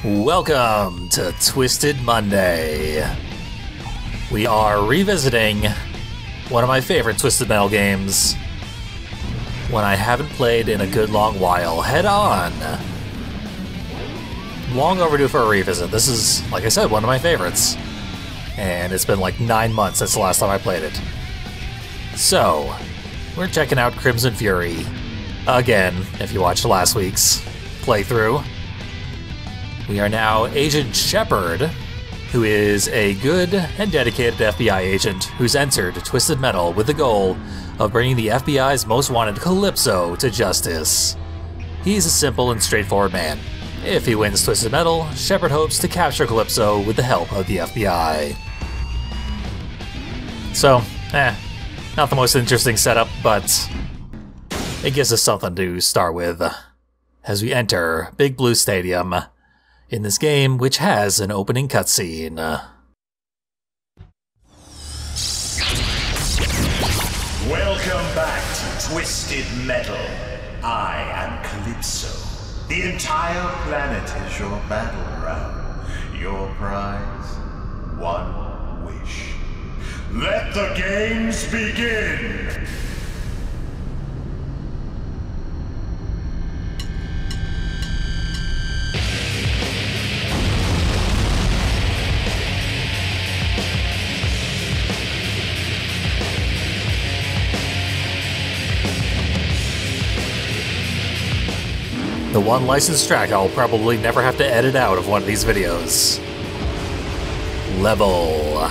Welcome to Twisted Monday. We are revisiting one of my favorite Twisted Metal games, one I haven't played in a good long while, Head On. Long overdue for a revisit. This is, like I said, one of my favorites. And it's been like 9 months since the last time I played it. So, we're checking out Crimson Fury. Again, if you watched last week's playthrough. We are now Agent Shepard, who is a good and dedicated FBI agent who's entered Twisted Metal with the goal of bringing the FBI's most wanted Calypso to justice. He's a simple and straightforward man. If he wins Twisted Metal, Shepard hopes to capture Calypso with the help of the FBI. So, not the most interesting setup, but it gives us something to start with as we enter Big Blue Stadium in this game, which has an opening cutscene. Welcome back to Twisted Metal. I am Calypso. The entire planet is your battleground. Your prize, one wish. Let the games begin! The one licensed track I'll probably never have to edit out of one of these videos. Level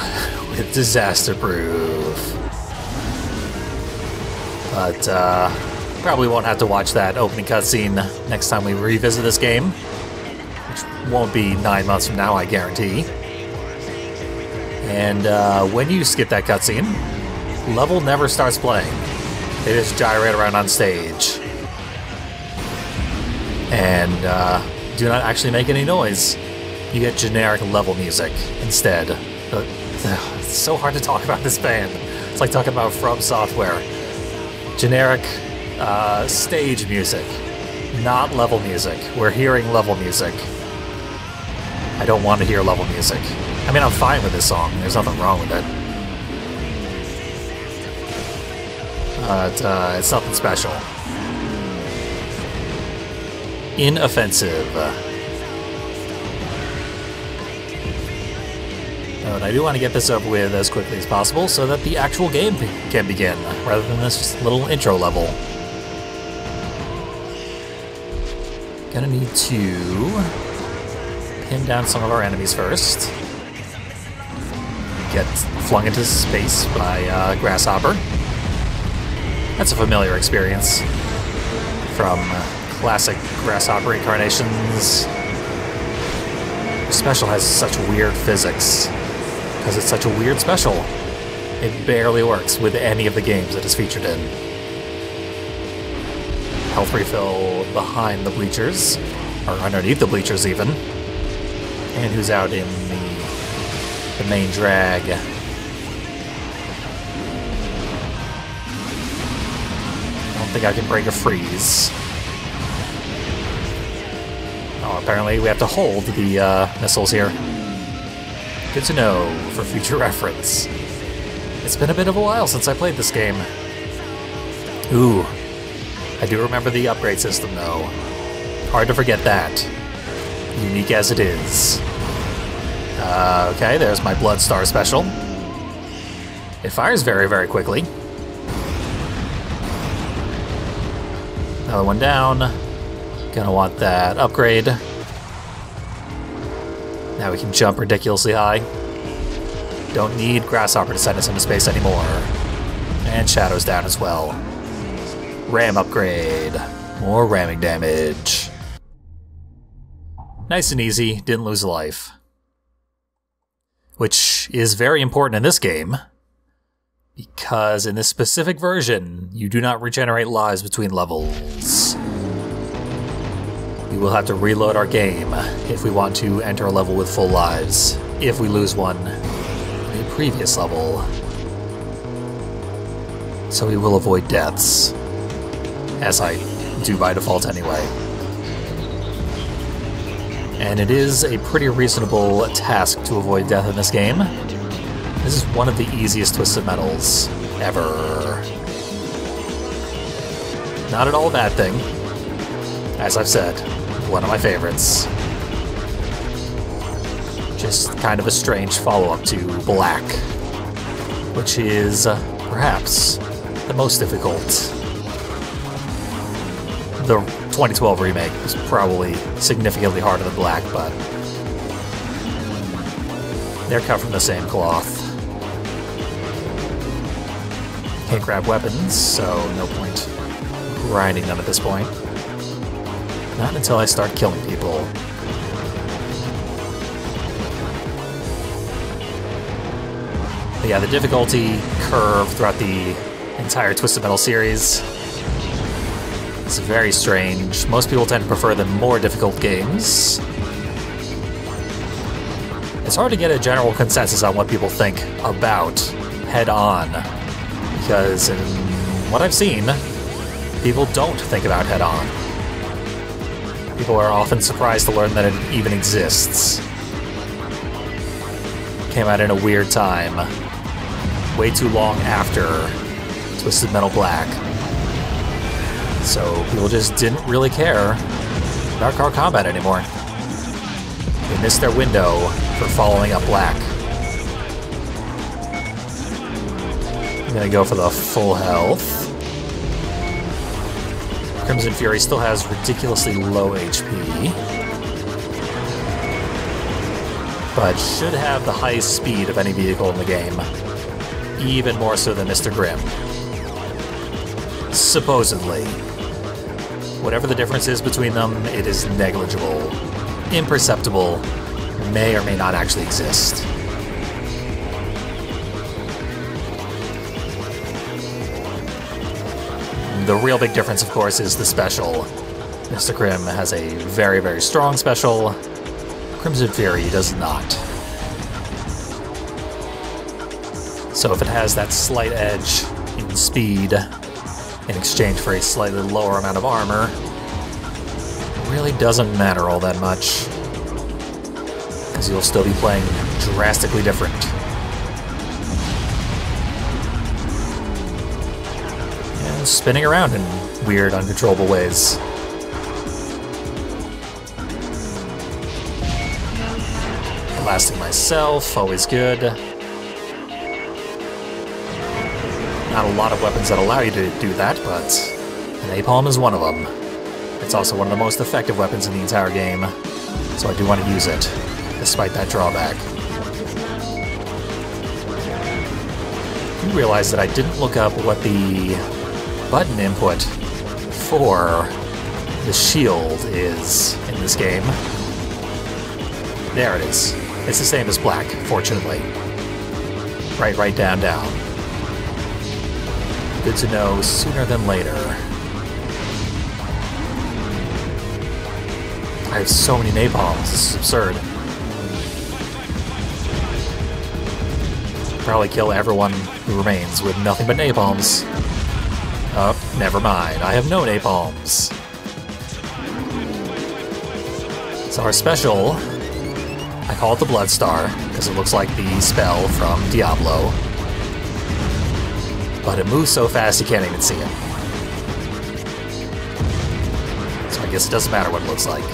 with Disaster Proof. But probably won't have to watch that opening cutscene next time we revisit this game, which won't be 9 months from now, I guarantee. And when you skip that cutscene, level never starts playing. They just gyrate around on stage. And do not actually make any noise. You get generic level music instead. It's so hard to talk about this band. It's like talking about From Software. Generic stage music, not level music. We're hearing level music. I don't want to hear level music. I mean, I'm fine with this song. There's nothing wrong with it. But it's nothing special. Inoffensive. But I do want to get this over with as quickly as possible so that the actual game can begin, rather than this little intro level. Gonna need to pin down some of our enemies first. Get flung into space by Grasshopper. That's a familiar experience from classic Grasshopper incarnations. Special has such weird physics, because it's such a weird special. It barely works with any of the games it is featured in. Health refill behind the bleachers, or underneath the bleachers even. And who's out in the main drag? I don't think I can break a freeze. Oh, apparently we have to hold the missiles here. Good to know for future reference. It's been a bit of a while since I played this game. Ooh, I do remember the upgrade system though. Hard to forget that. Unique as it is. Okay, there's my Blood Star special. It fires very, very quickly. Another one down. Gonna want that upgrade. Now we can jump ridiculously high. Don't need Grasshopper to send us into space anymore. And Shadow's down as well. Ram upgrade. More ramming damage. Nice and easy, didn't lose a life. Which is very important in this game, because in this specific version, you do not regenerate lives between levels. We will have to reload our game if we want to enter a level with full lives, if we lose one in a previous level. So we will avoid deaths, as I do by default anyway. And it is a pretty reasonable task to avoid death in this game. This is one of the easiest Twisted Metals ever. Not at all a bad thing. As I've said, one of my favorites. Just kind of a strange follow-up to Black, which is perhaps the most difficult. The 2012 remake was probably significantly harder than Black, but they're cut from the same cloth. Can't grab weapons, so no point grinding them at this point. Not until I start killing people. But yeah, the difficulty curve throughout the entire Twisted Metal series is very strange. Most people tend to prefer the more difficult games. It's hard to get a general consensus on what people think about Head On, because in what I've seen, people don't think about Head On. People are often surprised to learn that it even exists. Came out in a weird time, way too long after Twisted Metal Black. So people just didn't really care about car combat anymore. They missed their window for following up Black. I'm gonna go for the full health. Crimson Fury still has ridiculously low HP, but should have the highest speed of any vehicle in the game, even more so than Mr. Grimm. Supposedly. Whatever the difference is between them, it is negligible, imperceptible, may or may not actually exist. The real big difference, of course, is the special. Mr. Grimm has a very, very strong special. Crimson Fury does not. So if it has that slight edge in speed in exchange for a slightly lower amount of armor, it really doesn't matter all that much, because you'll still be playing drastically different. Spinning around in weird, uncontrollable ways. Blasting myself, always good. Not a lot of weapons that allow you to do that, but napalm is one of them. It's also one of the most effective weapons in the entire game, so I do want to use it, despite that drawback. You realize that I didn't look up what the button input for the shield is in this game. There it is. It's the same as Black, fortunately. Right, down, down. Good to know sooner than later. I have so many napalms, this is absurd. Probably kill everyone who remains with nothing but napalms. Oh, never mind. I have no napalms. So our special, I call it the Blood Star, because it looks like the spell from Diablo. But it moves so fast you can't even see it. So I guess it doesn't matter what it looks like.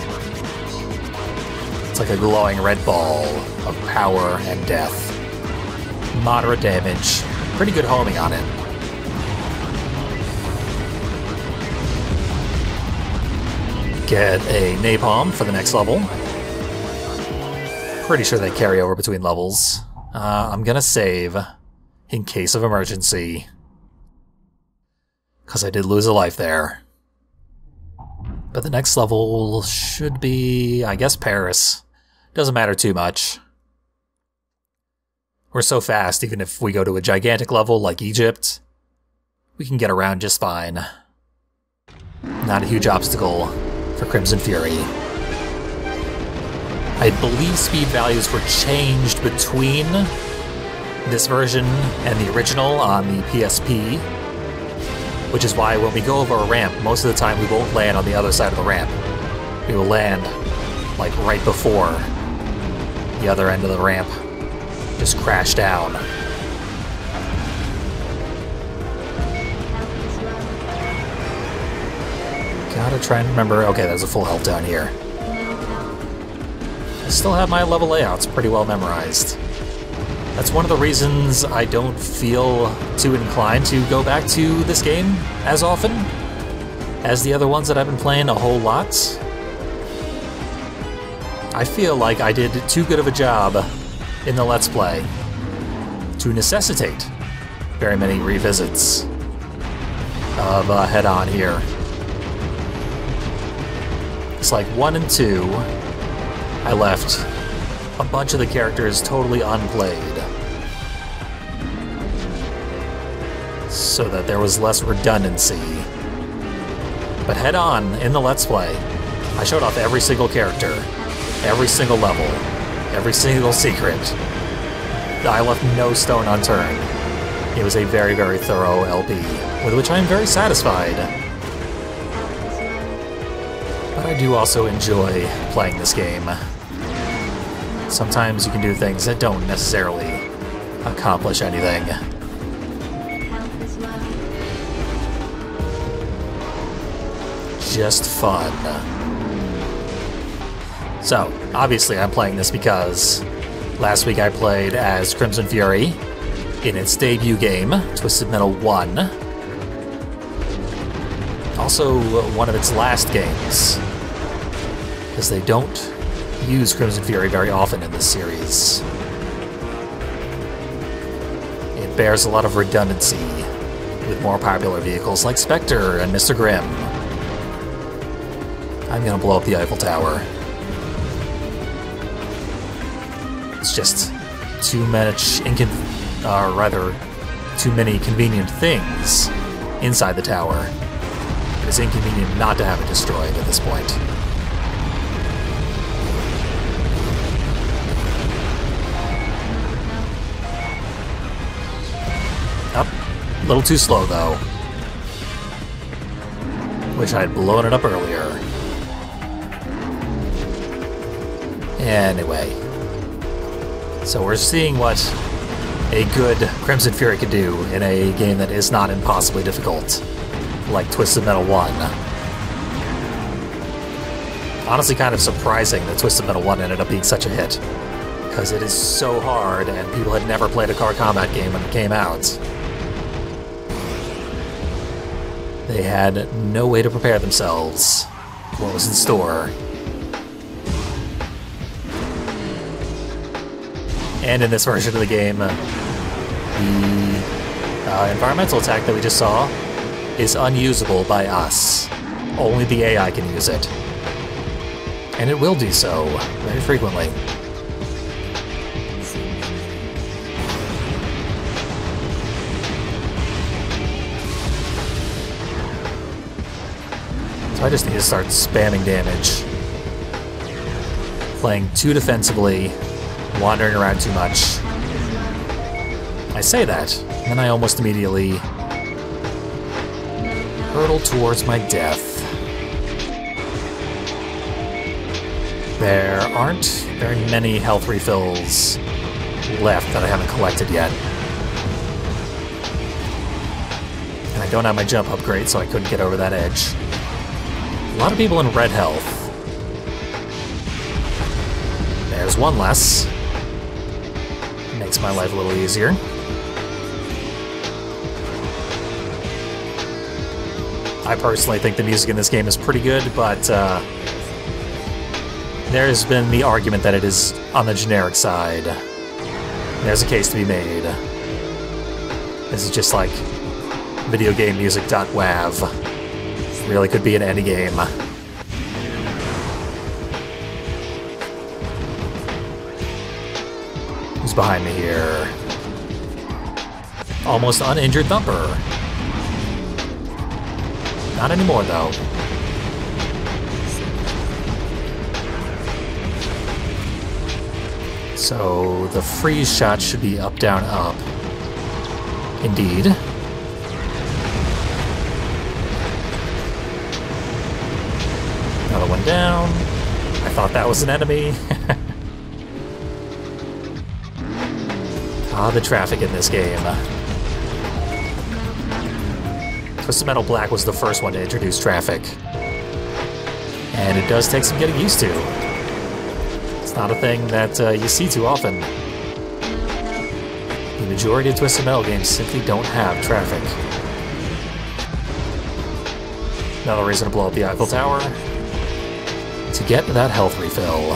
It's like a glowing red ball of power and death. Moderate damage. Pretty good homing on it. Get a napalm for the next level. Pretty sure they carry over between levels. I'm gonna save in case of emergency, because I did lose a life there. But the next level should be, I guess, Paris. Doesn't matter too much. We're so fast, even if we go to a gigantic level like Egypt, we can get around just fine. Not a huge obstacle for Crimson Fury. I believe speed values were changed between this version and the original on the PSP, which is why when we go over a ramp, most of the time we won't land on the other side of the ramp. We will land like right before the other end of the ramp just crashed down. Gotta try and remember. Okay, there's a full health down here. I still have my level layouts pretty well memorized. That's one of the reasons I don't feel too inclined to go back to this game as often as the other ones that I've been playing a whole lot. I feel like I did too good of a job in the Let's Play to necessitate very many revisits of Head On here. It's like 1 and 2, I left a bunch of the characters totally unplayed, so that there was less redundancy. But Head On, in the Let's Play, I showed off every single character, every single level, every single secret. I left no stone unturned. It was a very, very thorough LP, with which I am very satisfied. But I do also enjoy playing this game. Sometimes you can do things that don't necessarily accomplish anything. Just fun. So, obviously I'm playing this because last week I played as Crimson Fury in its debut game, Twisted Metal 1. Also, one of its last games, because they don't use Crimson Fury very often in this series. It bears a lot of redundancy with more popular vehicles like Spectre and Mr. Grimm. I'm gonna blow up the Eiffel Tower. It's just too many convenient things inside the tower. It's inconvenient not to have it destroyed at this point. Up. A little too slow, though. Wish I had blown it up earlier. Anyway. So we're seeing what a good Crimson Fury could do in a game that is not impossibly difficult, like Twisted Metal 1. Honestly, kind of surprising that Twisted Metal 1 ended up being such a hit, because it is so hard and people had never played a car combat game when it came out. They had no way to prepare themselves for what was in store. And in this version of the game, the environmental attack that we just saw is unusable by us. Only the AI can use it. And it will do so very frequently. So I just need to start spamming damage. Playing too defensively, wandering around too much. I say that, and then I almost immediately hurtle towards my death. There aren't very many health refills left that I haven't collected yet. And I don't have my jump upgrade, so I couldn't get over that edge. A lot of people in red health. There's one less. Makes my life a little easier. I personally think the music in this game is pretty good, but there's been the argument that it is on the generic side. There's a case to be made. This is just like videogamemusic.wav. Really could be in any game. Who's behind me here? Almost uninjured Thumper. Not anymore, though. So the freeze shot should be up, down, up. Indeed. Another one down. I I thought that was an enemy. Ah, the traffic in this game. Twisted Metal Black was the first one to introduce traffic. And it does take some getting used to. It's not a thing that you see too often. The majority of Twisted Metal games simply don't have traffic. Another reason to blow up the Eiffel Tower. To get that health refill.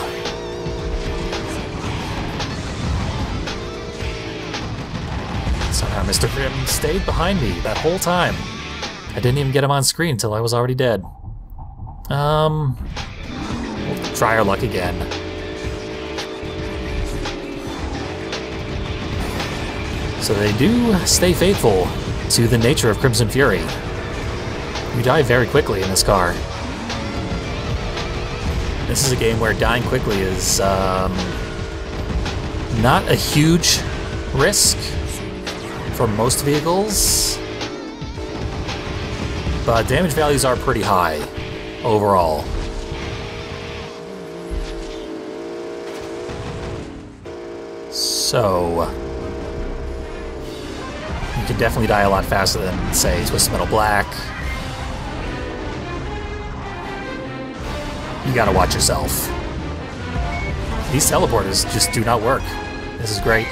Somehow Mr. Grimm stayed behind me that whole time. I didn't even get him on screen until I was already dead. We'll try our luck again. So they do stay faithful to the nature of Crimson Fury. You die very quickly in this car. This is a game where dying quickly is not a huge risk for most vehicles, but damage values are pretty high overall. So you can definitely die a lot faster than, say, Twisted Metal Black. You gotta watch yourself. These teleporters just do not work. This is great.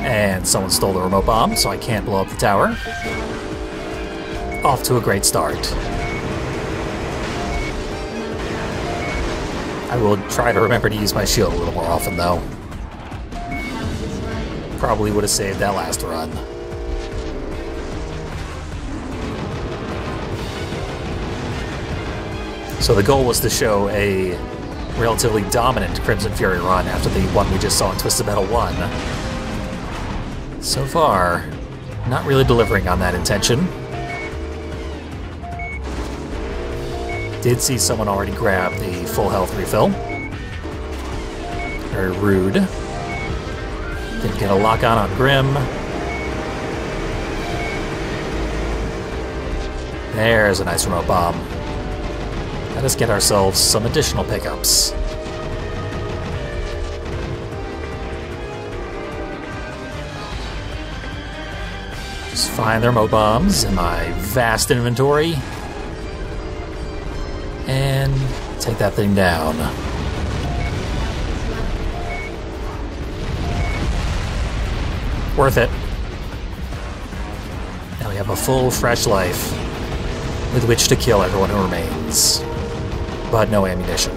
And someone stole the remote bomb, so I can't blow up the tower. Off to a great start. I will try to remember to use my shield a little more often, though. Probably would have saved that last run. So the goal was to show a relatively dominant Crimson Fury run after the one we just saw in Twisted Metal 1. So far, not really delivering on that intention. Did see someone already grab the full health refill. Very rude. Didn't get a lock on Grimm. There's a nice remote bomb. Let us get ourselves some additional pickups. Just find the remote bombs in my vast inventory and take that thing down. Worth it. Now we have a full, fresh life with which to kill everyone who remains, but no ammunition.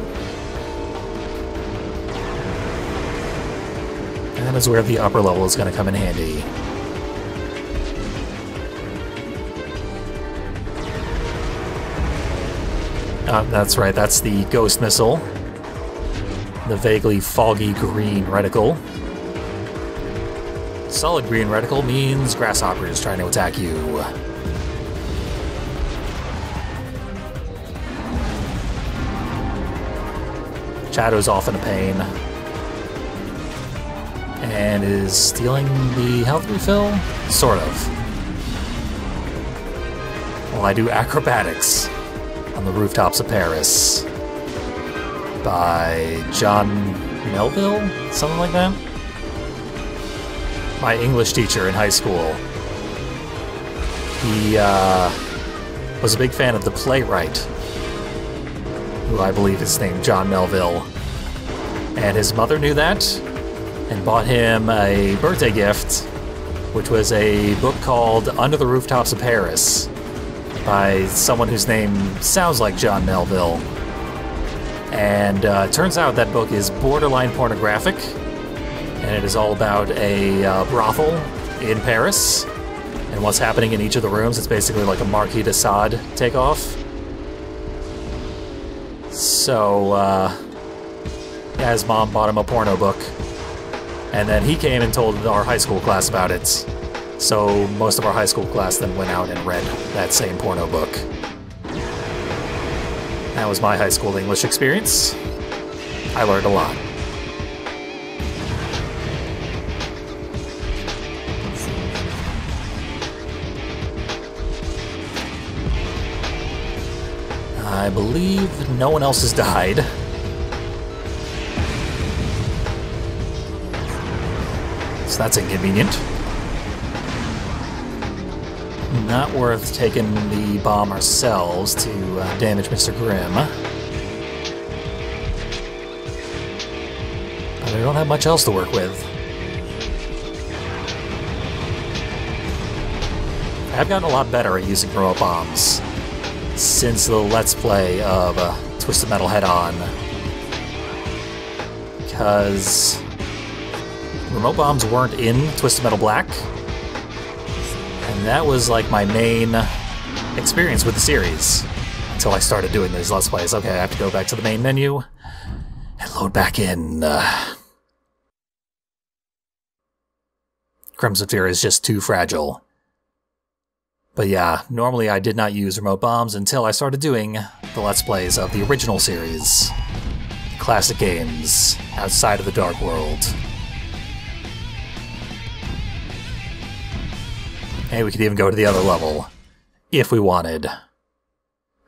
And that is where the upper level is going to come in handy. That's right, that's the ghost missile. The vaguely foggy green reticle. Solid green reticle means grasshoppers trying to attack you. Shadow's off in a pain. And is stealing the health refill? Sort of. Well, I do acrobatics on the rooftops of Paris by John Melville? Something like that? My English teacher in high school. He was a big fan of the playwright, who I believe is named John Melville. And his mother knew that and bought him a birthday gift, which was a book called Under the Rooftops of Paris by someone whose name sounds like John Melville. And it turns out that book is borderline pornographic, and it is all about a brothel in Paris and what's happening in each of the rooms. It's basically like a Marquis de Sade takeoff. So, yeah, his mom bought him a porno book, and then he came and told our high school class about it. So most of our high school class then went out and read that same porno book. That was my high school English experience. I learned a lot. I believe no one else has died. So that's inconvenient. Not worth taking the bomb ourselves to damage Mr. Grimm. But I don't have much else to work with. I've gotten a lot better at using remote bombs since the Let's Play of Twisted Metal Head On. Because remote bombs weren't in Twisted Metal Black. And that was like my main experience with the series until I started doing these Let's Plays. Okay, I have to go back to the main menu and load back in. Crimson Fury is just too fragile. But yeah, normally I did not use remote bombs until I started doing the Let's Plays of the original series. Classic games outside of the Dark World. And we could even go to the other level, if we wanted.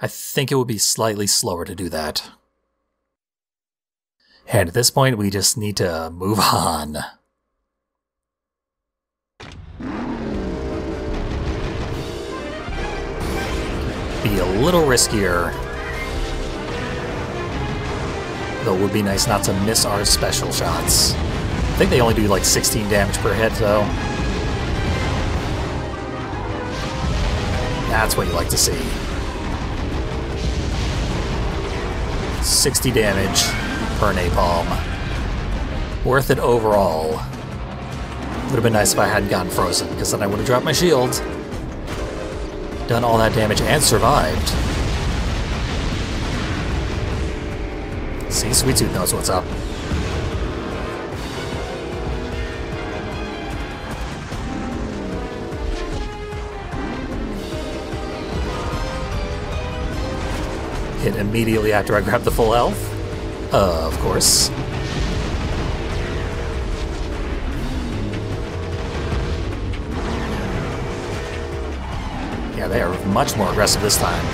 I think it would be slightly slower to do that. And at this point, we just need to move on. Be a little riskier. Though it would be nice not to miss our special shots. I think they only do like 16 damage per hit, though. That's what you like to see. 60 damage per napalm. Worth it overall. Would have been nice if I hadn't gotten frozen, because then I would have dropped my shield. Done all that damage and survived. See, Sweet Tooth knows what's up. Hit immediately after I grab the full health. Of course. Yeah, they are much more aggressive this time.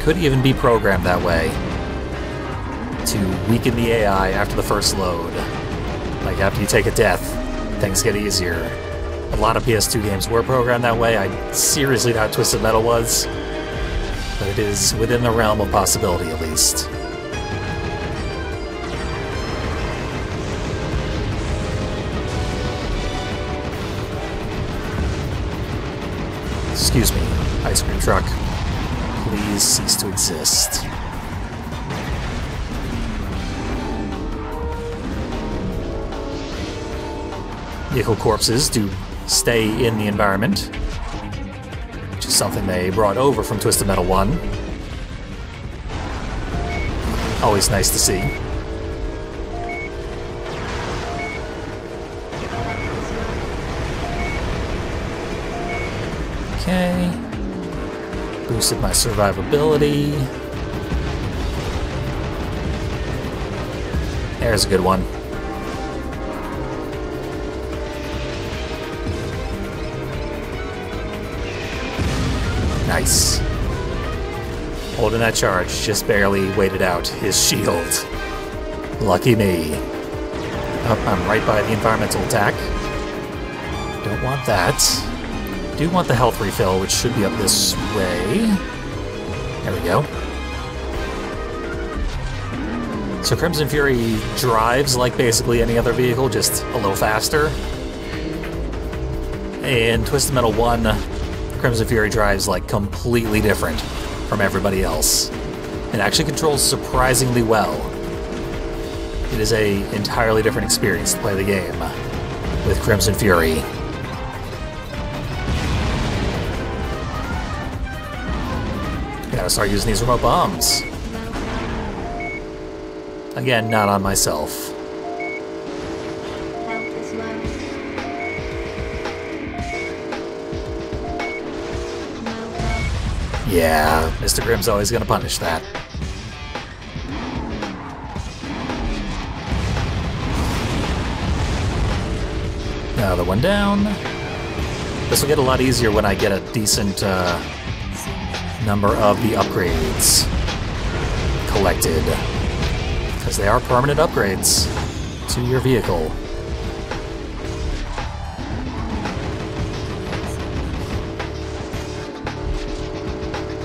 Could even be programmed that way to weaken the AI after the first load. Like after you take a death, things get easier. A lot of PS2 games were programmed that way. I seriously doubt Twisted Metal was. But it is within the realm of possibility, at least. Excuse me, ice cream truck. Please cease to exist. Vehicle corpses do stay in the environment, which is something they brought over from Twisted Metal 1. Always nice to see. Okay. Boosted my survivability. There's a good one. Nice. Holding that charge, just barely waited out his shield. Lucky me. Oh, I'm right by the environmental attack. Don't want that. Do want the health refill, which should be up this way. There we go. So Crimson Fury drives like basically any other vehicle, just a little faster. In Twisted Metal 1, Crimson Fury drives like completely different from everybody else. It actually controls surprisingly well. It is a entirely different experience to play the game with Crimson Fury. Gotta start using these remote bombs. Again, not on myself. Yeah, Mr. Grimm's always gonna punish that. Another one down. This will get a lot easier when I get a decent number of the upgrades collected, because they are permanent upgrades to your vehicle.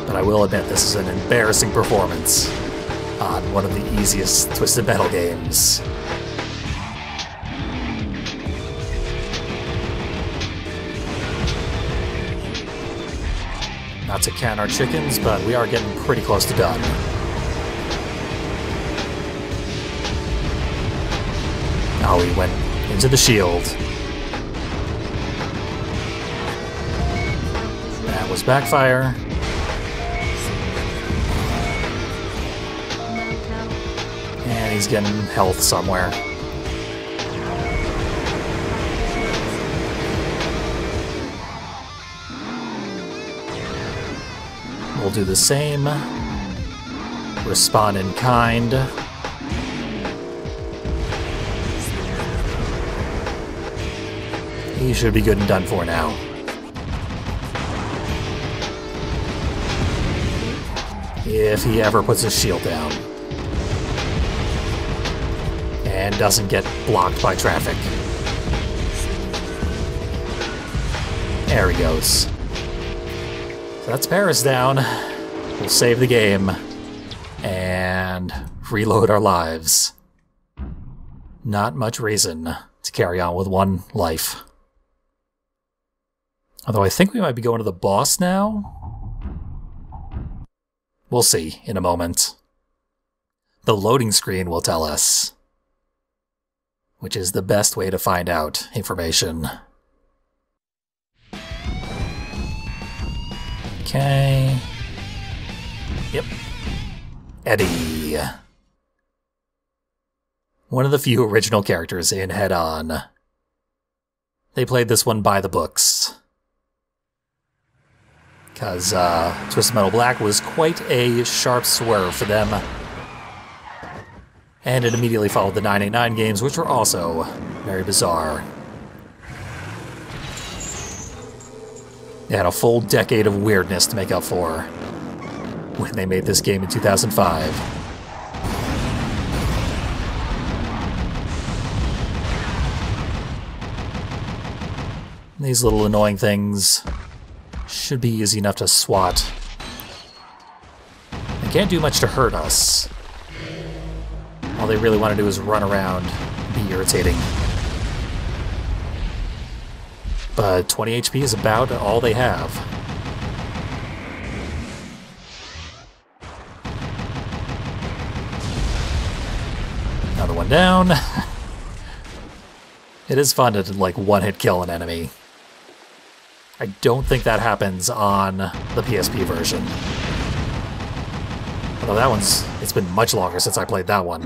But I will admit, this is an embarrassing performance on one of the easiest Twisted Metal games. Not to count our chickens, but we are getting pretty close to done. Oh, we went into the shield. That was backfire. And he's getting health somewhere. We'll do the same. Respond in kind. He should be good and done for now. If he ever puts his shield down. And doesn't get blocked by traffic. There he goes. So that's Paris down. We'll save the game and reload our lives. Not much reason to carry on with one life. Although I think we might be going to the boss now. We'll see in a moment. The loading screen will tell us, which is the best way to find out information. Okay. Yep. Eddie. One of the few original characters in Head On. They played this one by the books. Because Twisted Metal Black was quite a sharp swerve for them. And it immediately followed the 989 games, which were also very bizarre. They had a full decade of weirdness to make up for when they made this game in 2005. These little annoying things should be easy enough to swat. They can't do much to hurt us. All they really want to do is run around and be irritating. But 20 HP is about all they have. Another one down. It is fun to, like, one-hit kill an enemy. I don't think that happens on the PSP version. Although that one's... it's been much longer since I played that one.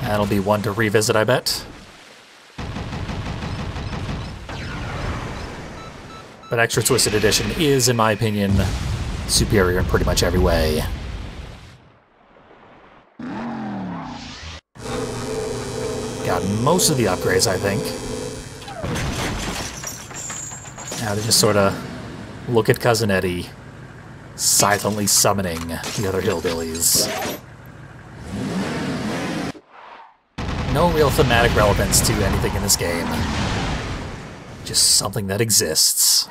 That'll be one to revisit, I bet. But Extra Twisted Edition is, in my opinion, superior in pretty much every way. Got most of the upgrades, I think. Now to just sort of look at Cousin Eddie silently summoning the other hillbillies. No real thematic relevance to anything in this game. Just something that exists.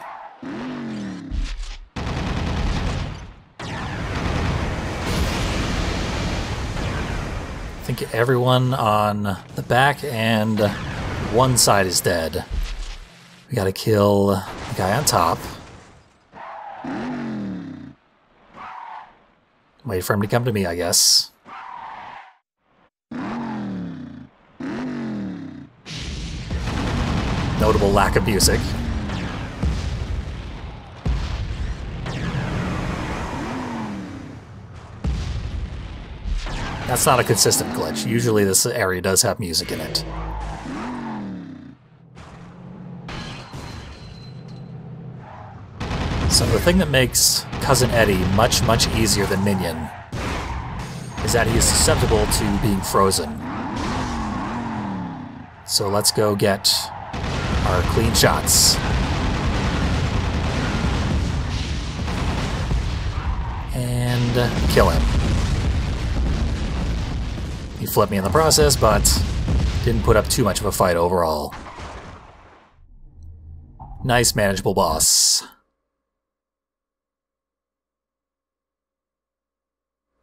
I think everyone on the back and one side is dead. We gotta kill the guy on top. Wait for him to come to me, I guess. Notable lack of music. That's not a consistent glitch. Usually this area does have music in it. So the thing that makes Cousin Eddie much, much easier than Minion is that he is susceptible to being frozen. So let's go get our clean shots. And kill him. He flipped me in the process, but didn't put up too much of a fight overall. Nice, manageable boss.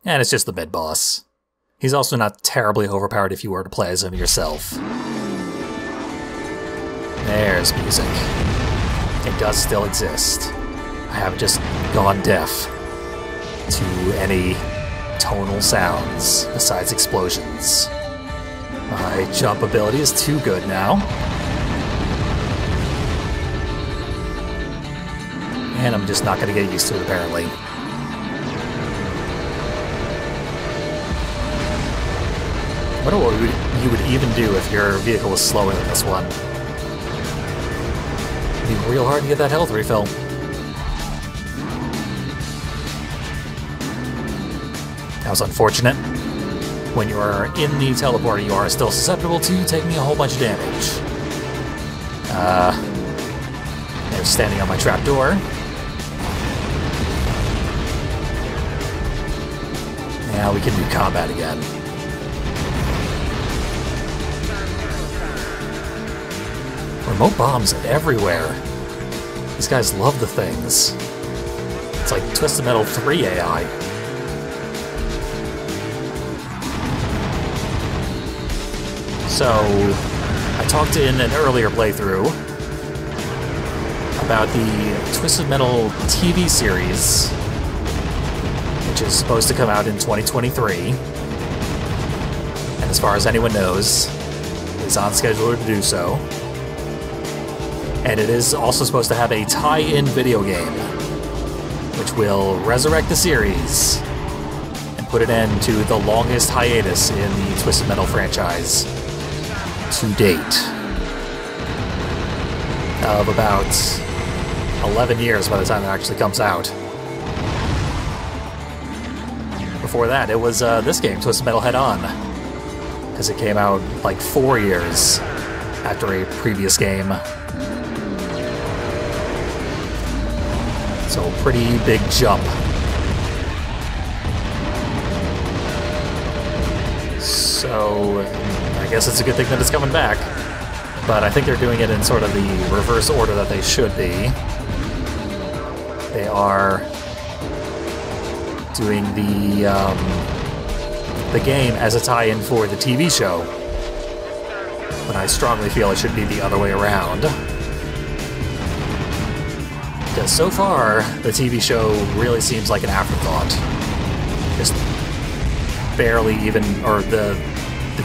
And it's just the mid-boss. He's also not terribly overpowered if you were to play as him yourself. There's music. It does still exist. I haven't just gone deaf to any tonal sounds besides explosions. My jump ability is too good now. And I'm just not going to get used to it, apparently. I wonder what you would even do if your vehicle was slower than this one. It'd be real hard to get that health refill. That was unfortunate. When you are in the teleporter, you are still susceptible to taking a whole bunch of damage. They're standing on my trapdoor. Now we can do combat again. Remote bombs everywhere. These guys love the things. It's like Twisted Metal 3 AI. So, I talked in an earlier playthrough about the Twisted Metal TV series, which is supposed to come out in 2023. And as far as anyone knows, is on schedule to do so. And it is also supposed to have a tie-in video game, which will resurrect the series and put an end to the longest hiatus in the Twisted Metal franchise to date, of about 11 years by the time it actually comes out. Before that, it was this game, Twisted Metal Head On, because it came out like 4 years after a previous game. So, pretty big jump. So, I guess it's a good thing that it's coming back. But I think they're doing it in sort of the reverse order that they should be. They are doing the game as a tie-in for the TV show. But I strongly feel it should be the other way around. Because so far, the TV show really seems like an afterthought. Just barely even, or the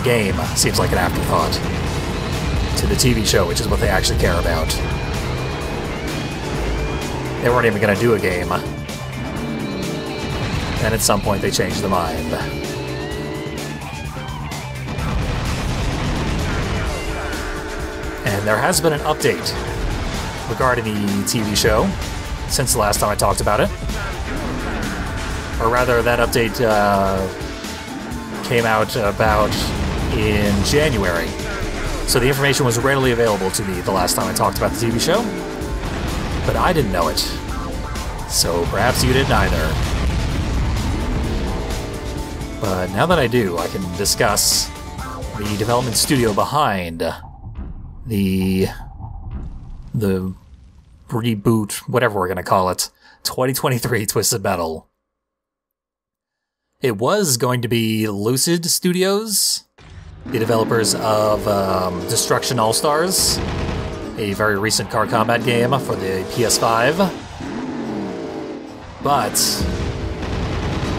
game seems like an afterthought to the TV show, which is what they actually care about. They weren't even going to do a game. And at some point they changed their mind. And there has been an update regarding the TV show since the last time I talked about it. Or rather, that update came out about in January. So the information was readily available to me the last time I talked about the TV show, but I didn't know it. So perhaps you didn't either. But now that I do, I can discuss the development studio behind the reboot, whatever we're going to call it, 2023 Twisted Metal. It was going to be Lucid Studios, the developers of Destruction All-Stars, a very recent car combat game for the PS5. But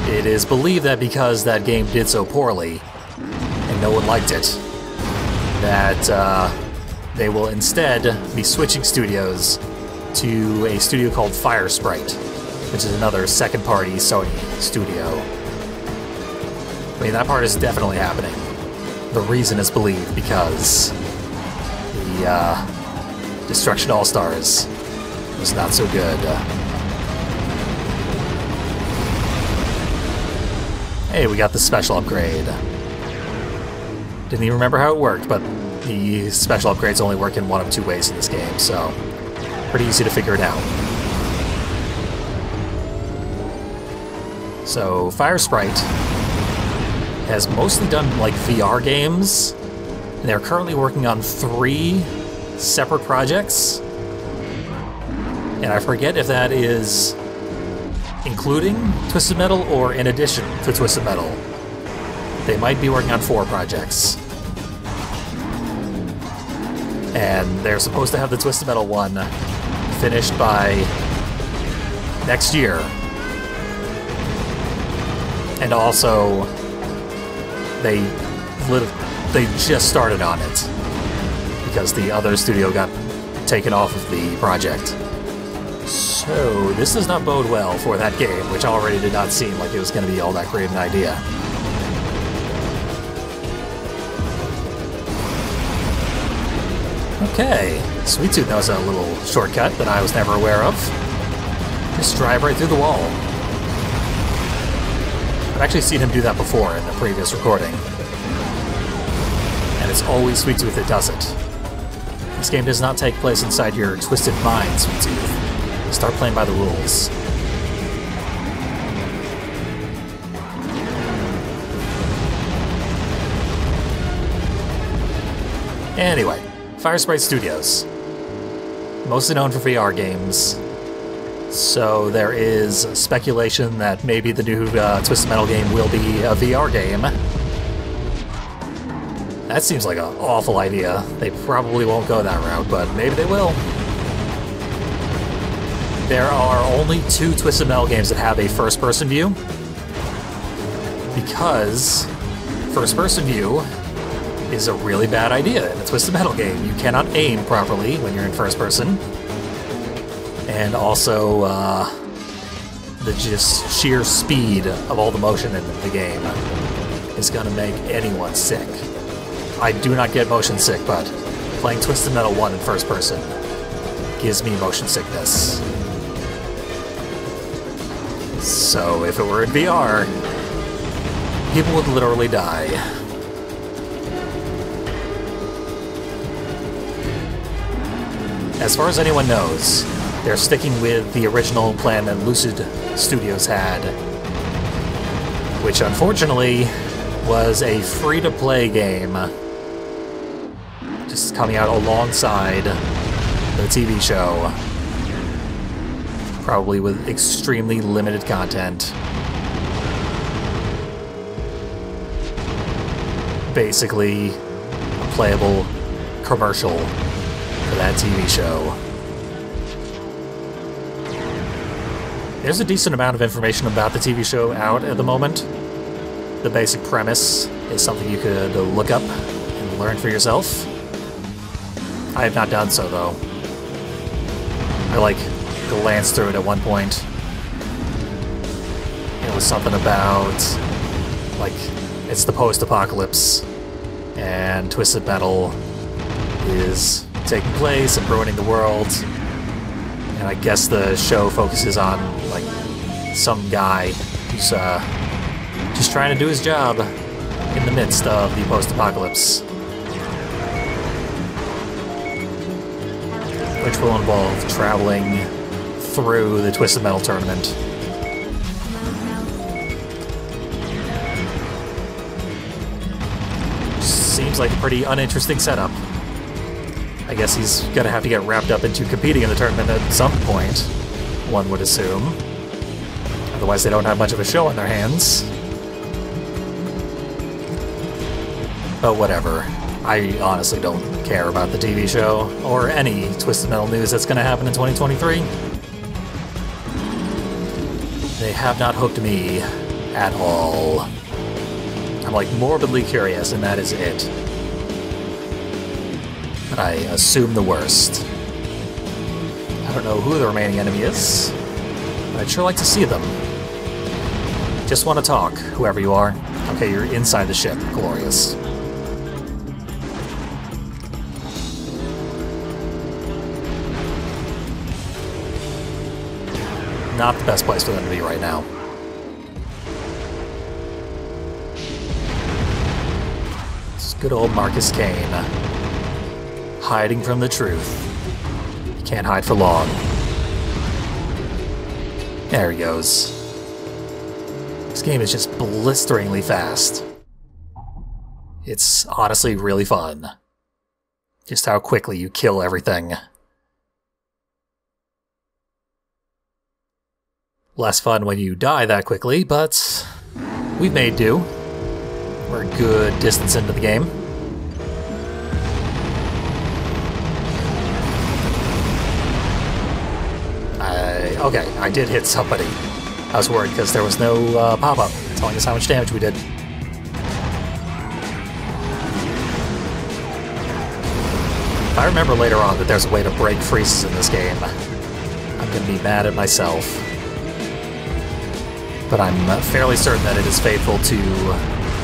it is believed that because that game did so poorly, and no one liked it, that they will instead be switching studios to a studio called Firesprite, which is another second-party Sony studio. I mean, that part is definitely happening. The reason is believed because the Destruction All-Stars was not so good. Hey, we got the special upgrade. Didn't even remember how it worked, but the special upgrades only work in one of two ways in this game, so pretty easy to figure it out. So, Fire Sprite has mostly done like VR games, and they're currently working on 3 separate projects. And I forget if that is including Twisted Metal or in addition to Twisted Metal. They might be working on 4 projects. And they're supposed to have the Twisted Metal one finished by next year. And also, they just started on it because the other studio got taken off of the project. So this does not bode well for that game, which already did not seem like it was going to be all that great an idea. Okay, Sweet Tooth knows a little shortcut that I was never aware of. Just drive right through the wall. I've actually seen him do that before in a previous recording. And it's always Sweet Tooth that does it. This game does not take place inside your twisted mind, Sweet Tooth. Start playing by the rules. Anyway, Fire Sprite Studios. Mostly known for VR games. So there is speculation that maybe the new Twisted Metal game will be a VR game. That seems like an awful idea. They probably won't go that route, but maybe they will. There are only 2 Twisted Metal games that have a first-person view, because first-person view is a really bad idea in a Twisted Metal game. You cannot aim properly when you're in first-person, and also the just sheer speed of all the motion in the game is going to make anyone sick. I do not get motion sick, but playing Twisted Metal 1 in first-person gives me motion sickness. So if it were in VR, people would literally die. As far as anyone knows, they're sticking with the original plan that Lucid Studios had, which unfortunately was a free-to-play game, just coming out alongside the TV show. Probably with extremely limited content. Basically, a playable commercial for that TV show. There's a decent amount of information about the TV show out at the moment. The basic premise is something you could look up and learn for yourself. I have not done so, though. I glanced through it at one point. It was something about, it's the post-apocalypse, and Twisted Metal is taking place and ruining the world, and I guess the show focuses on, some guy who's, just trying to do his job in the midst of the post-apocalypse. Which will involve traveling through the Twisted Metal tournament. Seems like a pretty uninteresting setup. I guess he's gonna have to get wrapped up into competing in the tournament at some point, one would assume. Otherwise they don't have much of a show on their hands. But whatever. I honestly don't care about the TV show, or any Twisted Metal news that's gonna happen in 2023. They have not hooked me at all. I'm morbidly curious, and that is it. But I assume the worst. I don't know who the remaining enemy is, but I'd sure like to see them. Just want to talk, whoever you are. Okay, you're inside the ship. Glorious. Not the best place for them to be right now. Good old Marcus Kane. Hiding from the truth. You can't hide for long. There he goes. This game is just blisteringly fast. It's honestly really fun. Just how quickly you kill everything. Less fun when you die that quickly, but we've made do. We're a good distance into the game. Okay, I did hit somebody. I was worried because there was no pop-up telling us how much damage we did. If I remember later on that there's a way to break freezes in this game, I'm going to be mad at myself. But I'm fairly certain that it is faithful to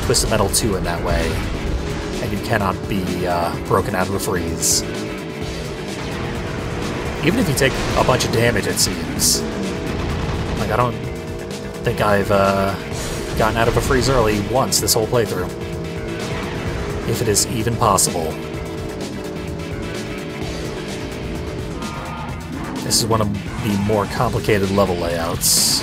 Twisted Metal 2 in that way, and you cannot be broken out of a freeze. Even if you take a bunch of damage, it seems. Like, I don't think I've gotten out of a freeze early once this whole playthrough. If it is even possible. This is one of the more complicated level layouts.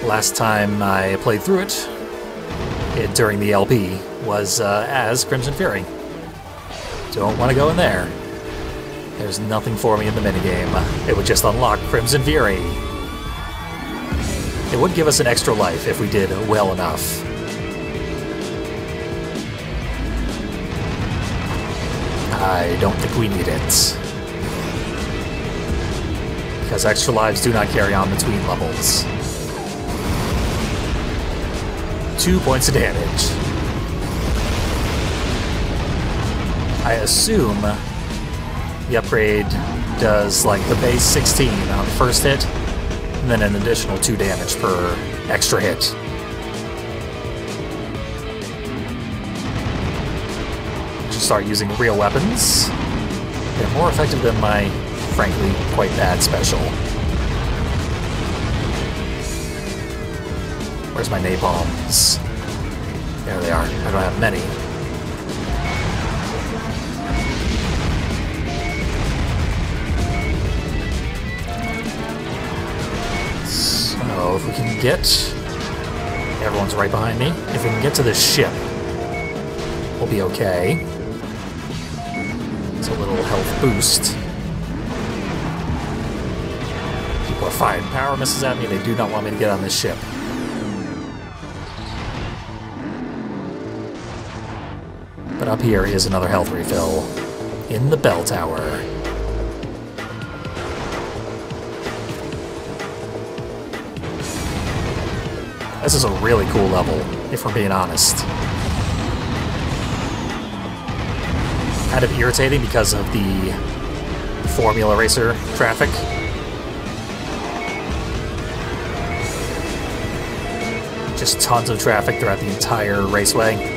Last time I played through it during the LP, was as Crimson Fury. Don't want to go in there. There's nothing for me in the minigame. It would just unlock Crimson Fury. It would give us an extra life if we did well enough. I don't think we need it. Because extra lives do not carry on between levels. 2 points of damage. I assume the upgrade does like the base 16 on the first hit, and then an additional 2 damage per extra hit. Should start using real weapons. They're more effective than my, frankly, quite bad special. Where's my napalms? There they are. I don't have many. So if we can get... Everyone's right behind me. If we can get to the ship, we'll be okay. It's a little health boost. People are firing power missiles at me. They do not want me to get on this ship. But up here is another health refill in the bell tower. This is a really cool level, if we're being honest. Kind of irritating because of the Formula Racer traffic. Just tons of traffic throughout the entire raceway.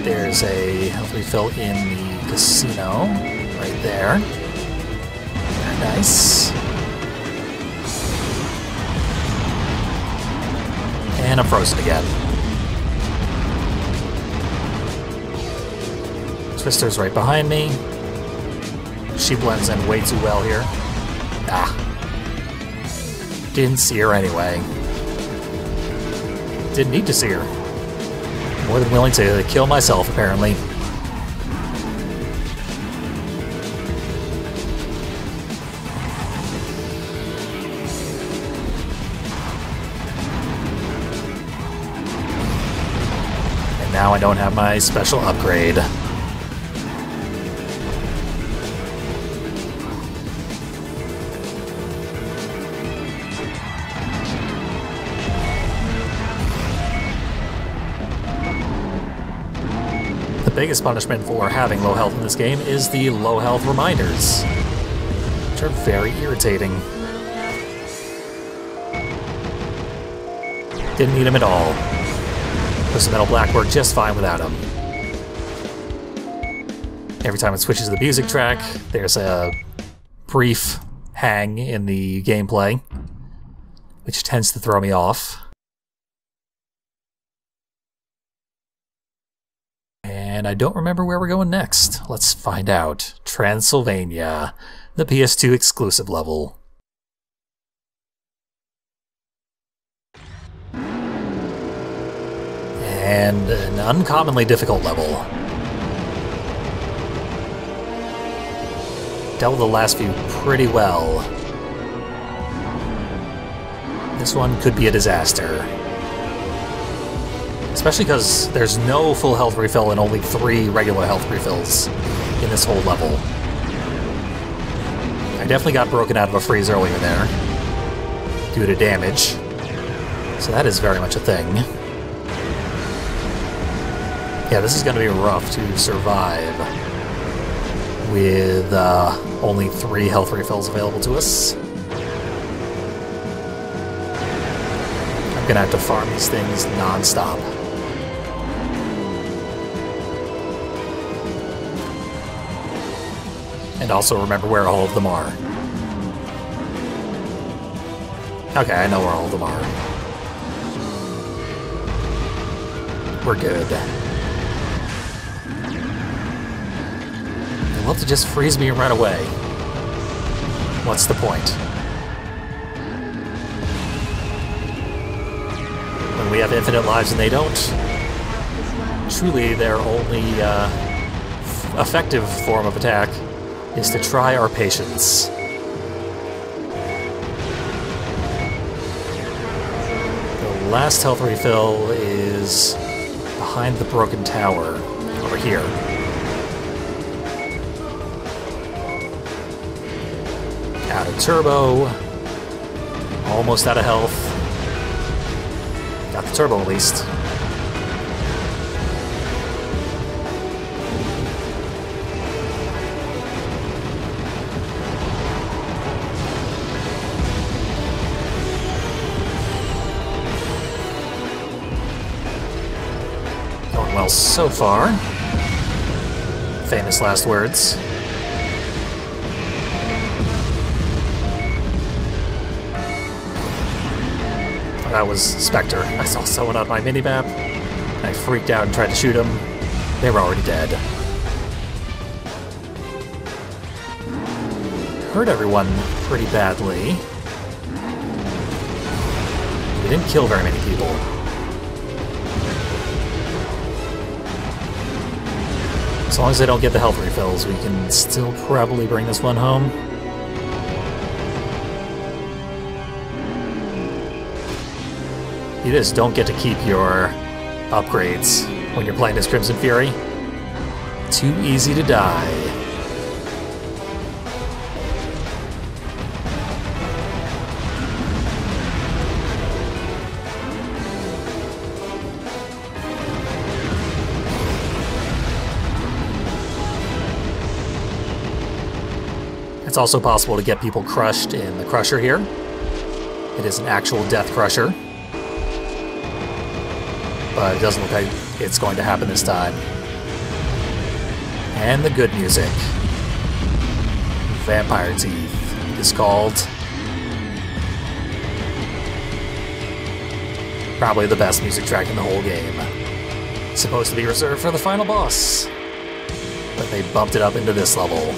There's a health refill in the casino, right there. Very nice. And I'm frozen again. Twister's right behind me. She blends in way too well here. Ah. Didn't see her anyway. Didn't need to see her. More than willing to kill myself, apparently. And now I don't have my special upgrade. The biggest punishment for having low health in this game is the low health reminders, which are very irritating. Didn't need them at all. Twisted Metal Black worked just fine without them. Every time it switches to the music track, there's a brief hang in the gameplay, which tends to throw me off. And I don't remember where we're going next. Let's find out. Transylvania, the PS2 exclusive level. And an uncommonly difficult level. Dealt with the last few pretty well. This one could be a disaster. Especially because there's no full health refill and only 3 regular health refills in this whole level. I definitely got broken out of a freeze earlier there due to damage. So that is very much a thing. Yeah, this is going to be rough to survive with only 3 health refills available to us. I'm going to have to farm these things non-stop. And also remember where all of them are. Okay, I know where all of them are. We're good. They'd love to just freeze me right away. What's the point? When we have infinite lives and they don't, truly their only effective form of attack is to try our patience. The last health refill is behind the broken tower over here. Out of turbo. Almost out of health. Got the turbo at least. Well, so far. Famous last words. That was Spectre. I saw someone on my minimap. I freaked out and tried to shoot them. They were already dead. Hurt everyone pretty badly. We didn't kill very many people. As long as they don't get the health refills, we can still probably bring this one home. You just don't get to keep your upgrades when you're playing as Crimson Fury. Too easy to die. It's also possible to get people crushed in the Crusher here. It is an actual death crusher. But it doesn't look like it's going to happen this time. And the good music. Vampire Teeth is called. Probably the best music track in the whole game. It's supposed to be reserved for the final boss. But they bumped it up into this level.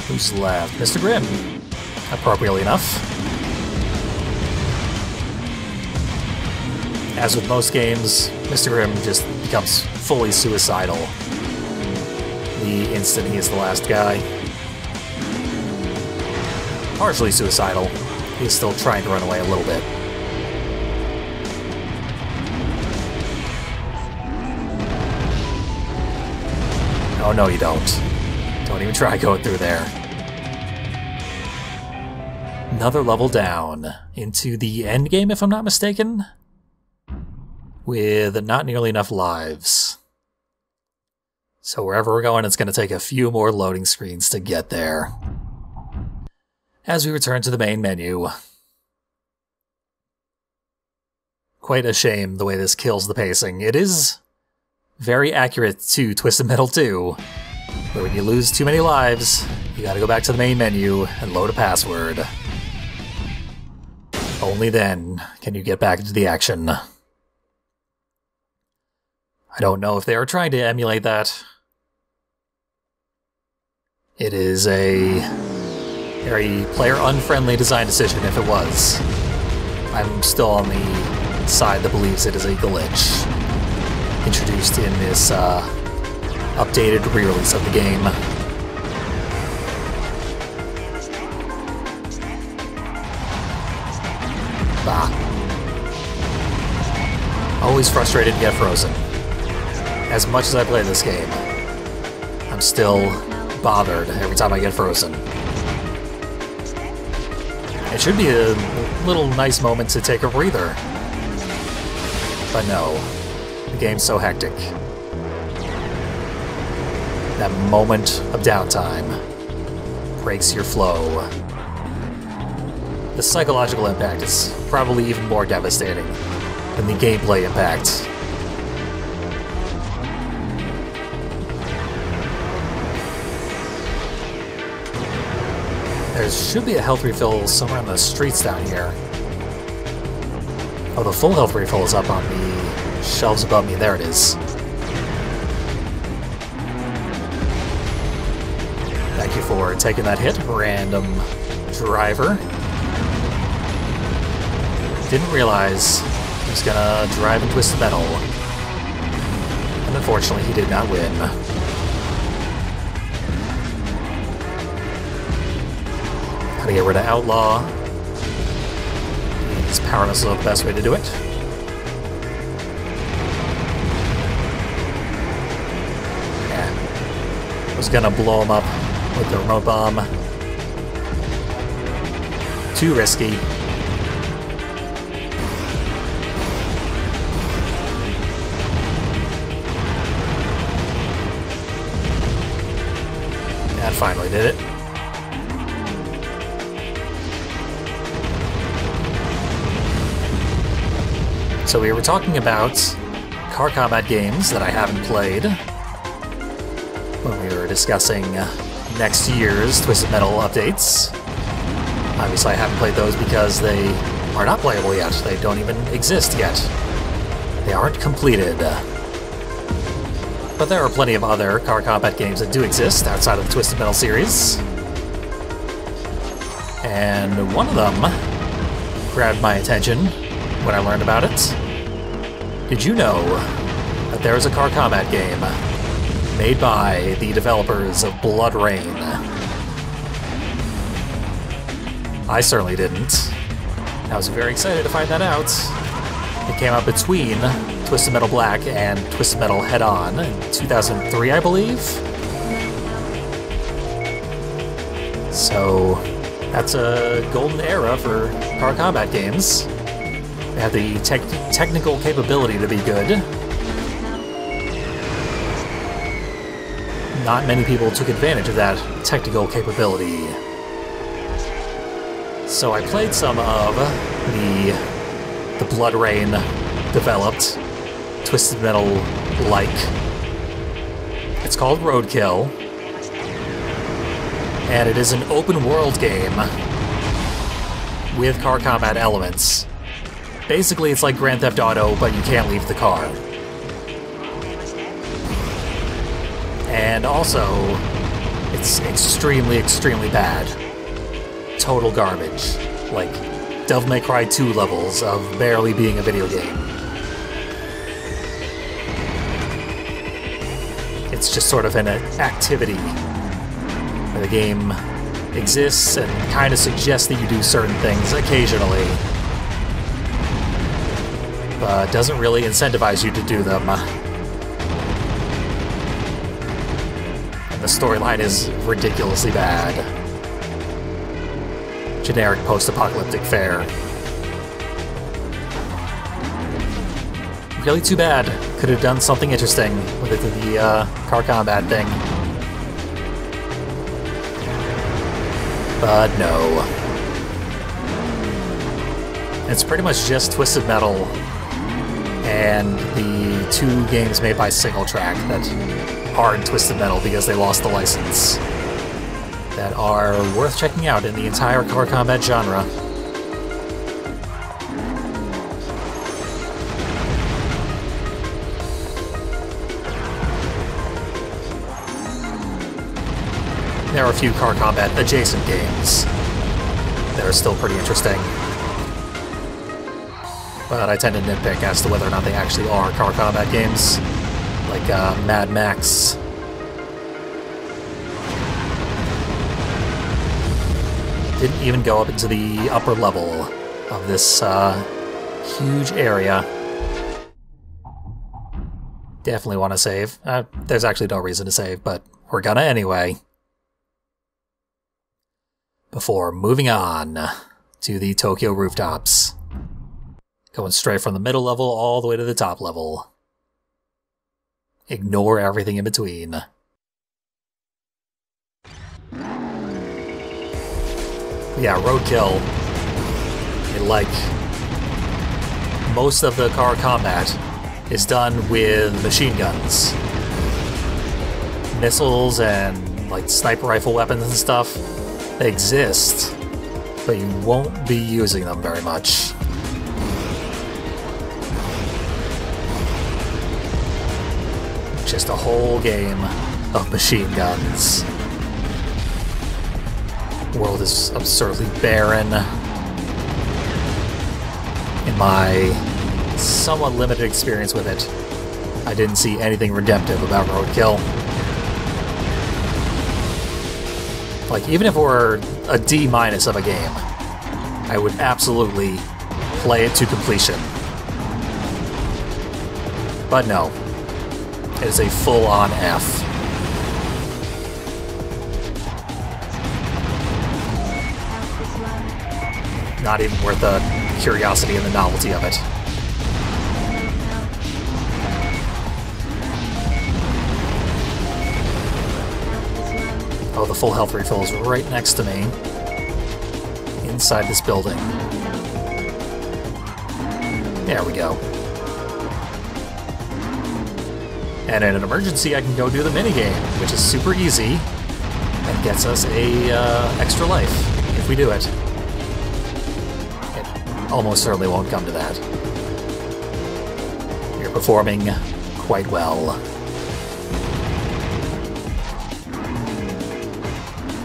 Who's left? Mr. Grimm. Appropriately enough. As with most games, Mr. Grimm just becomes fully suicidal the instant he is the last guy. Partially suicidal. He's still trying to run away a little bit. Oh no, you don't. Don't even try going through there. Another level down into the end game, if I'm not mistaken, with not nearly enough lives. So wherever we're going, it's going to take a few more loading screens to get there. As we return to the main menu. Quite a shame the way this kills the pacing. It is very accurate to Twisted Metal 2, where when you lose too many lives, you gotta go back to the main menu and load a password. Only then can you get back into the action. I don't know if they are trying to emulate that. It is a very player-unfriendly design decision if it was. I'm still on the side that believes it is a glitch introduced in this updated re-release of the game. Bah. Always frustrated to get frozen. As much as I play this game, I'm still bothered every time I get frozen. It should be a little nice moment to take a breather. But no, the game's so hectic. That moment of downtime breaks your flow. The psychological impact is probably even more devastating than the gameplay impact. There should be a health refill somewhere on the streets down here. Oh, the full health refill is up on the shelves above me. There it is. Thank you for taking that hit, random driver. Didn't realize he was gonna drive in Twisted Metal. And unfortunately, he did not win. Gotta get rid of Outlaw. His power missile is the best way to do it. Yeah. I was gonna blow him up with the remote bomb. Too risky. That finally did it. So we were talking about car combat games that I haven't played when we were discussing next year's Twisted Metal updates. Obviously I haven't played those because they are not playable yet. They don't even exist yet. They aren't completed. But there are plenty of other car combat games that do exist outside of the Twisted Metal series. And one of them grabbed my attention when I learned about it. Did you know that there is a car combat game made by the developers of Blood Rain? I certainly didn't. I was very excited to find that out. It came out between Twisted Metal Black and Twisted Metal Head On in 2003, I believe. So that's a golden era for car combat games. They had the technical capability to be good. Not many people took advantage of that technical capability. So I played some of the Blood Rain developed Twisted Metal-like. It's called Roadkill, and it is an open-world game with car combat elements. Basically, it's like Grand Theft Auto, but you can't leave the car. And also, it's extremely, extremely bad. Total garbage. Like, Devil May Cry 2 levels of barely being a video game. It's just sort of an activity where the game exists and kind of suggests that you do certain things occasionally, but doesn't really incentivize you to do them. And the storyline is ridiculously bad. Generic post-apocalyptic fare. Really too bad. Could have done something interesting with the car combat thing. But no. It's pretty much just Twisted Metal and the two games made by Single Track that are in Twisted Metal because they lost the license, that are worth checking out in the entire car combat genre. There are a few car combat adjacent games that are still pretty interesting. But I tend to nitpick as to whether or not they actually are car combat games, like Mad Max. Didn't even go up into the upper level of this huge area. Definitely want to save. There's actually no reason to save, but we're gonna anyway. Before moving on to the Tokyo rooftops. Going straight from the middle level all the way to the top level. Ignore everything in between. Yeah, roadkill. Like, most of the car combat is done with machine guns. Missiles and, like, sniper rifle weapons and stuff, they exist, but you won't be using them very much. Just a whole game of machine guns. The world is absurdly barren. In my somewhat limited experience with it, I didn't see anything redemptive about roadkill. Like, even if it were a D- of a game, I would absolutely play it to completion. But no. It is a full-on F. Not even worth the curiosity and the novelty of it. Oh, the full health refill is right next to me. Inside this building. There we go. And in an emergency, I can go do the minigame, which is super easy, and gets us a extra life, if we do it. It almost certainly won't come to that. You're performing quite well.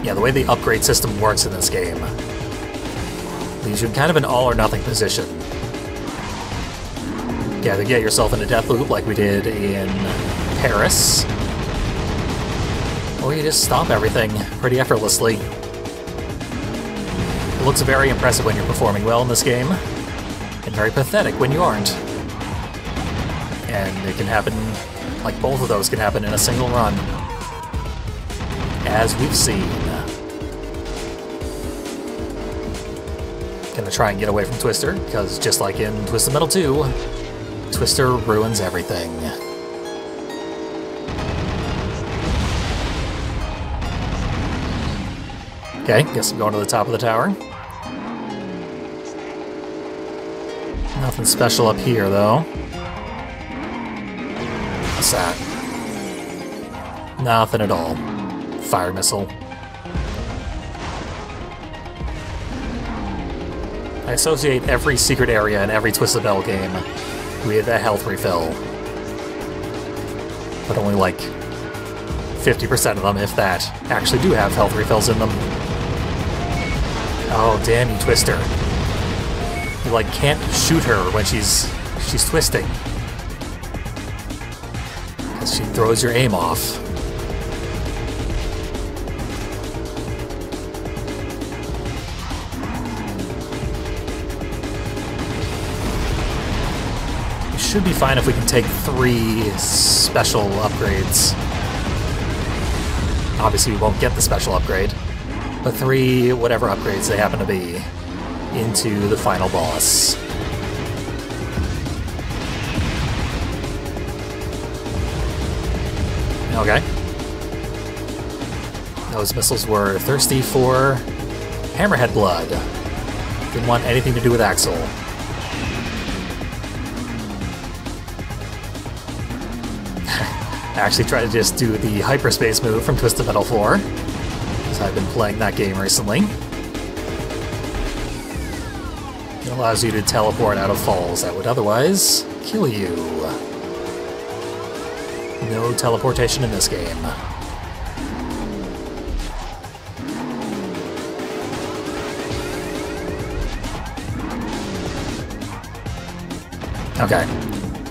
Yeah, the way the upgrade system works in this game leaves you in kind of an all-or-nothing position. You either get yourself in a death loop like we did in Paris, or you just stop everything pretty effortlessly. It looks very impressive when you're performing well in this game, and very pathetic when you aren't. And it can happen, like both of those can happen in a single run, as we've seen. Gonna try and get away from Twister, because just like in Twisted Metal 2, Twister ruins everything. Okay, guess I'm going to the top of the tower. Nothing special up here, though. What's that? Nothing at all. Fire missile. I associate every secret area in every Twisted Metal game with a health refill. But only like 50% of them, if that, actually do have health refills in them. Oh, damn you, Twister. You, like, can't shoot her when she's twisting. Because she throws your aim off. It should be fine if we can take 3 special upgrades. Obviously, we won't get the special upgrade, but 3 whatever upgrades they happen to be into the final boss. Okay. Those missiles were thirsty for Hammerhead blood. Didn't want anything to do with Axel. I actually tried to just do the hyperspace move from Twisted Metal 4, because I've been playing that game recently. It allows you to teleport out of falls that would otherwise kill you. No teleportation in this game. Okay.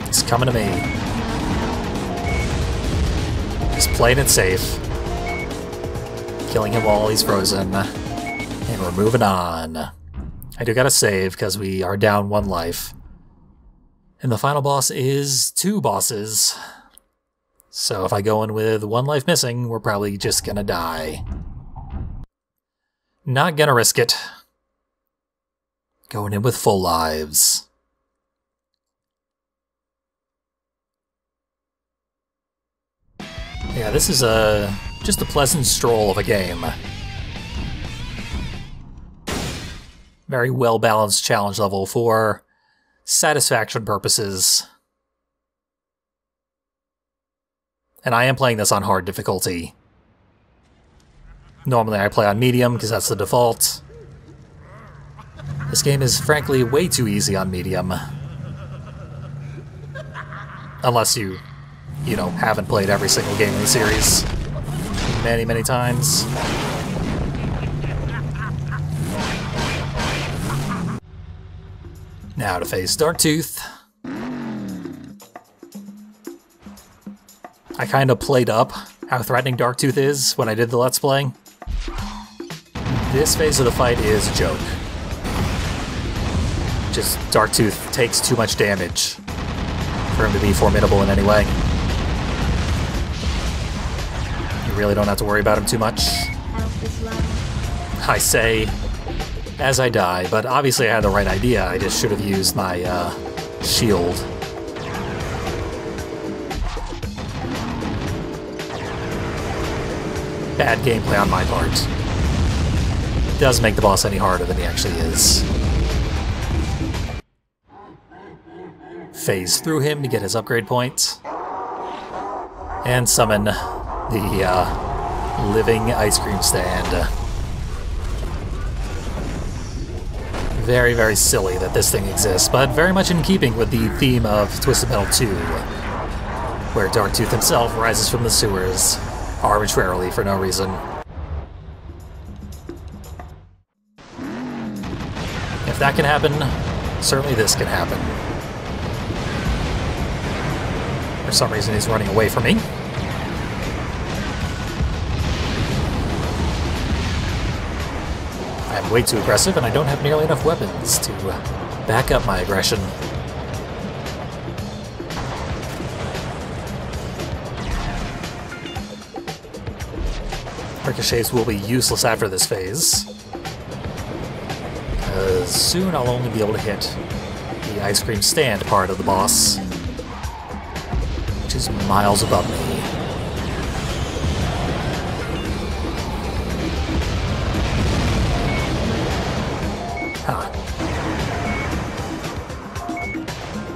He's coming to me. Just playing it safe. Killing him while he's frozen. And we're moving on. I do gotta save because we are down 1 life. And the final boss is 2 bosses. So if I go in with 1 life missing, we're probably just gonna die. Not gonna risk it. Going in with full lives. Yeah, this is just a pleasant stroll of a game. Very well-balanced challenge level for satisfaction purposes. And I am playing this on hard difficulty. Normally I play on medium because that's the default. This game is frankly way too easy on medium. Unless you know, haven't played every single game in the series many, many times. Now to face Darktooth. I kind of played up how threatening Darktooth is when I did the Let's Play. This phase of the fight is a joke. Just Darktooth takes too much damage for him to be formidable in any way. You really don't have to worry about him too much. I say as I die, but obviously I had the right idea. I just should have used my shield. Bad gameplay on my part. Doesn't make the boss any harder than he actually is. Phase through him to get his upgrade point. And summon the living ice cream stand. Very, very silly that this thing exists, but very much in keeping with the theme of Twisted Metal 2, where Darktooth himself rises from the sewers arbitrarily for no reason. If that can happen, certainly this can happen. For some reason he's running away from me. I'm way too aggressive and I don't have nearly enough weapons to back up my aggression. Ricochets will be useless after this phase, because soon I'll only be able to hit the ice cream stand part of the boss, which is miles above me. Huh.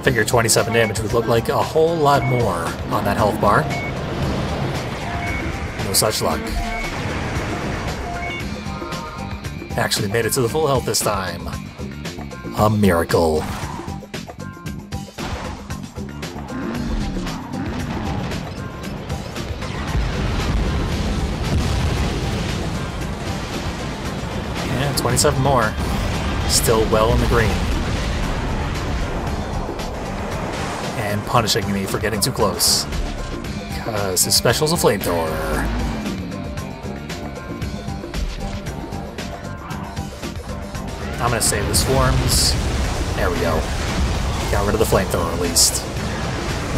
Figure 27 damage would look like a whole lot more on that health bar. No such luck. Actually made it to the full health this time. A miracle. Yeah, 27 more. Still well in the green. And punishing me for getting too close. Because his special's a flamethrower. I'm gonna save the swarms. There we go. Got rid of the flamethrower at least.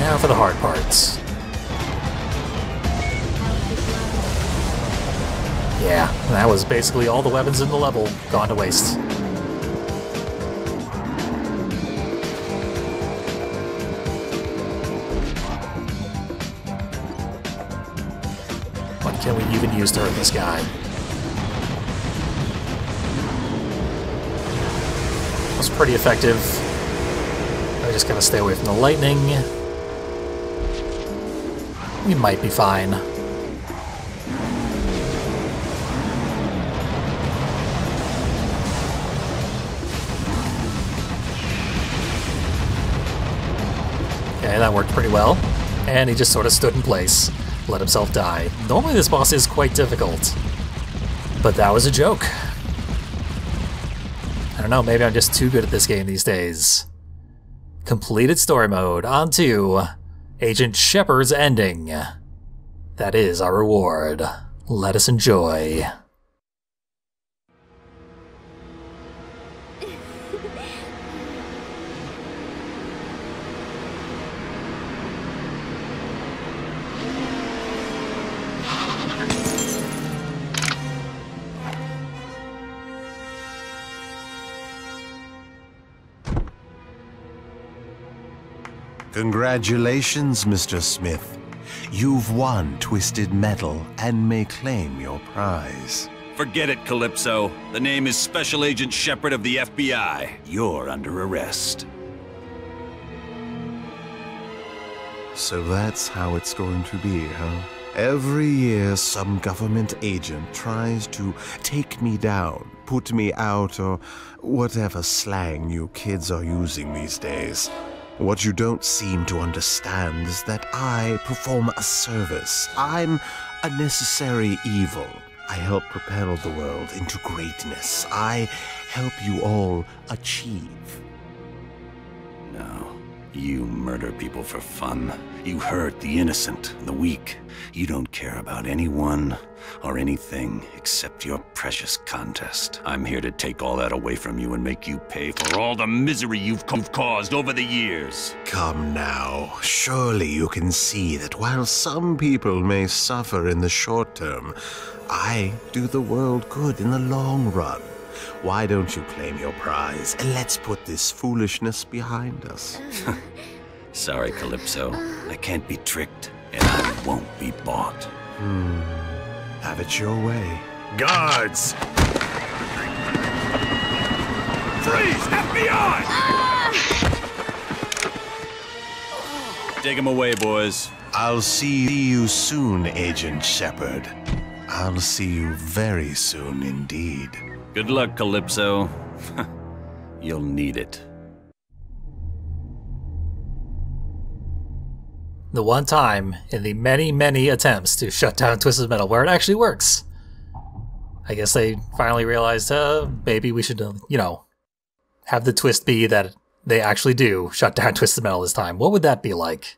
Now for the hard parts. Yeah, that was basically all the weapons in the level gone to waste. What can we even use to hurt this guy? Was pretty effective. I just gotta stay away from the lightning. We might be fine. Okay, that worked pretty well. And he just sort of stood in place, let himself die. Normally this boss is quite difficult, but that was a joke. I don't know, maybe I'm just too good at this game these days. completed story mode, onto Agent Shepard's ending. That is our reward. Let us enjoy. Congratulations, Mr. Smith. You've won Twisted Metal and may claim your prize. Forget it, Calypso. The name is Special Agent Shepard of the FBI. You're under arrest. So that's how it's going to be, huh? Every year, some government agent tries to take me down, put me out, or whatever slang you kids are using these days. What you don't seem to understand is that I perform a service. I'm a necessary evil. I help propel the world into greatness. I help you all achieve. No, you murder people for fun. You hurt the innocent, the weak. You don't care about anyone or anything except your precious contest. I'm here to take all that away from you and make you pay for all the misery you've caused over the years. Come now, surely you can see that while some people may suffer in the short term, I do the world good in the long run. Why don't you claim your prize and let's put this foolishness behind us? Sorry, Calypso. I can't be tricked, and I won't be bought. Have it your way. Guards! Freeze! FBI! Take him away, boys. I'll see you soon, Agent Shepard. I'll see you very soon indeed. Good luck, Calypso. You'll need it. The one time in the many, many attempts to shut down Twisted Metal where it actually works. I guess they finally realized, maybe we should, have the twist be that they actually do shut down Twisted Metal this time. What would that be like?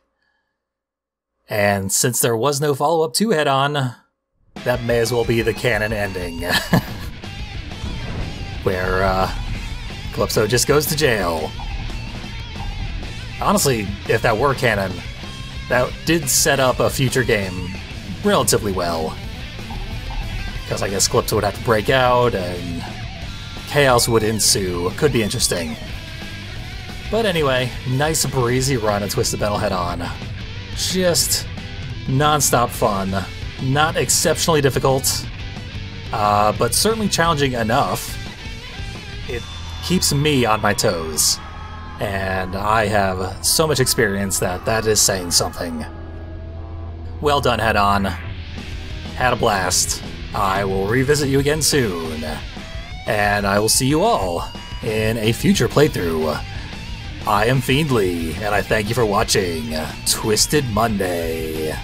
And since there was no follow-up to Head On, that may as well be the canon ending. Where, Calypso just goes to jail. Honestly, if that were canon, that did set up a future game relatively well. Because I guess Calypso would have to break out and chaos would ensue. Could be interesting. But anyway, nice breezy run of Twisted Metal Head On. Just non-stop fun. Not exceptionally difficult, but certainly challenging enough. It keeps me on my toes. And I have so much experience that is saying something. Well done, Head On. Had a blast. I will revisit you again soon. And I will see you all in a future playthrough. I am Fiendly, and I thank you for watching Twisted Monday.